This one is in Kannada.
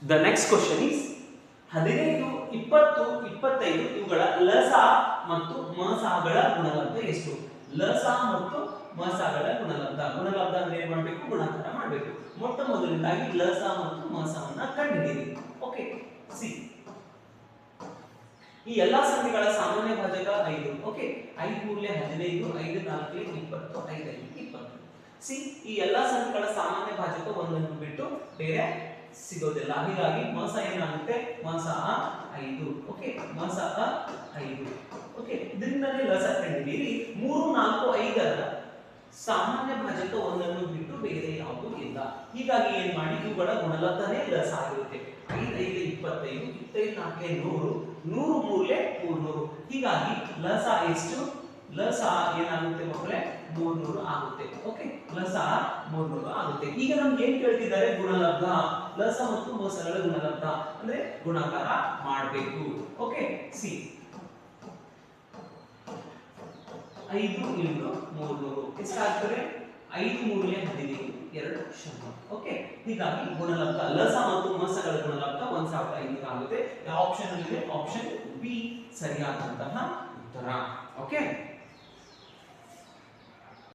The next question is 15, 20, 25 ಇವುಗಳ ಲಸ ಮತ್ತು ಮಸಗಳ ಗುಣಲಬ್ಧ ಎಷ್ಟು? ಲಸ ಮತ್ತು ಮಸಗಳ ಗುಣಲಬ್ಧ ಅಂದ್ರೆ ಏನು ಮಾಡಬೇಕು? ಗುಣಾಕಾರ ಮಾಡಬೇಕು. ಮೊಟ್ಟ ಮೊದಲನೇದಾಗಿ ಲಸ ಮತ್ತು ಮಸವನ್ನ ಕಂಡುಹಿಡಿಯಿರಿ. ಓಕೆ, ಸಿ ಈ ಎಲ್ಲಾ ಸಂಖ್ಯೆಗಳ ಸಾಮಾನ್ಯ ಭಾಜಕ 5. ಓಕೆ, 5 ಮೂರಲೆ 15, 5 ನಾಲ್ಕಲೆ 20, 5 5 20. ಸಿ ಈ ಎಲ್ಲಾ ಸಂಖ್ಯೆಗಳ ಸಾಮಾನ್ಯ ಭಾಜಕ ಒಂದನ್ನು ಬಿಟ್ಟು ಬೇರೆ ಸಿಗೋದಿಲ್ಲ. ಹೀಗಾಗಿ ಮಸ ಏನಾಗುತ್ತೆ? ಮಸ 5. ಓಕೆ, ಮಸ 5. ಓಕೆ, ಇದರಿಂದಲೇ ಲಸ ಕಂಡುಹಿಡಿಯಿರಿ. 3 4 5ರ ಸಾಮಾನ್ಯ ಭಾಜಕ ಒಂದನ್ನು ಬಿಟ್ಟು ಬೇರೆ ಯಾವುದೂ ಇಲ್ಲ. ಹೀಗಾಗಿ ಏನ್ ಮಾಡಿ, ಇವುಗಳ ಗುಣಲಬ್ಧನೇ ಲಸ ಆಗಿರುತ್ತೆ. 5 5 25, 25 4 100, 100 ಮೂರಲೆ 300. ಹೀಗಾಗಿ ಲಸ ಎಷ್ಟು? ಲಸ ಏನಾಗುತ್ತೆ ಮಕ್ಕಳೇ? 300 ಆಗುತ್ತೆ. ಓಕೆ, ಲಸ 300 ಆಗುತ್ತೆ. ಈಗ ನಮ್ಗೆ ಏನ್ ಕೇಳ್ತಿದ್ದಾರೆ? ಗುಣಲಬ್ಧ, ಲಸ ಮತ್ತು ಮಸಗಳ ಗುಣಲಬ್ಧ ಅಂದ್ರೆ ಗುಣಾಕಾರ ಮಾಡಬೇಕು. ಓಕೆ, ಸಿ 5 into 300 ಎಷ್ಟಾಗ್ತದೆ? 5 ಮೂರಲೆ 15, 2 0. ಓಕೆ, ಹೀಗಾಗಿ ಗುಣಲಬ್ಧ ಲಸ ಮತ್ತು ಮಸಗಳ ಗುಣಲಬ್ಧ 1500 ಆಗುತ್ತೆ. ಯಾವ ಆಪ್ಷನ್ ಅಲ್ಲಿ ಇದೆ? ಆಪ್ಷನ್ ಬಿ ಸರಿಯಾದಂತಹ ಉತ್ತರ. ಓಕೆ.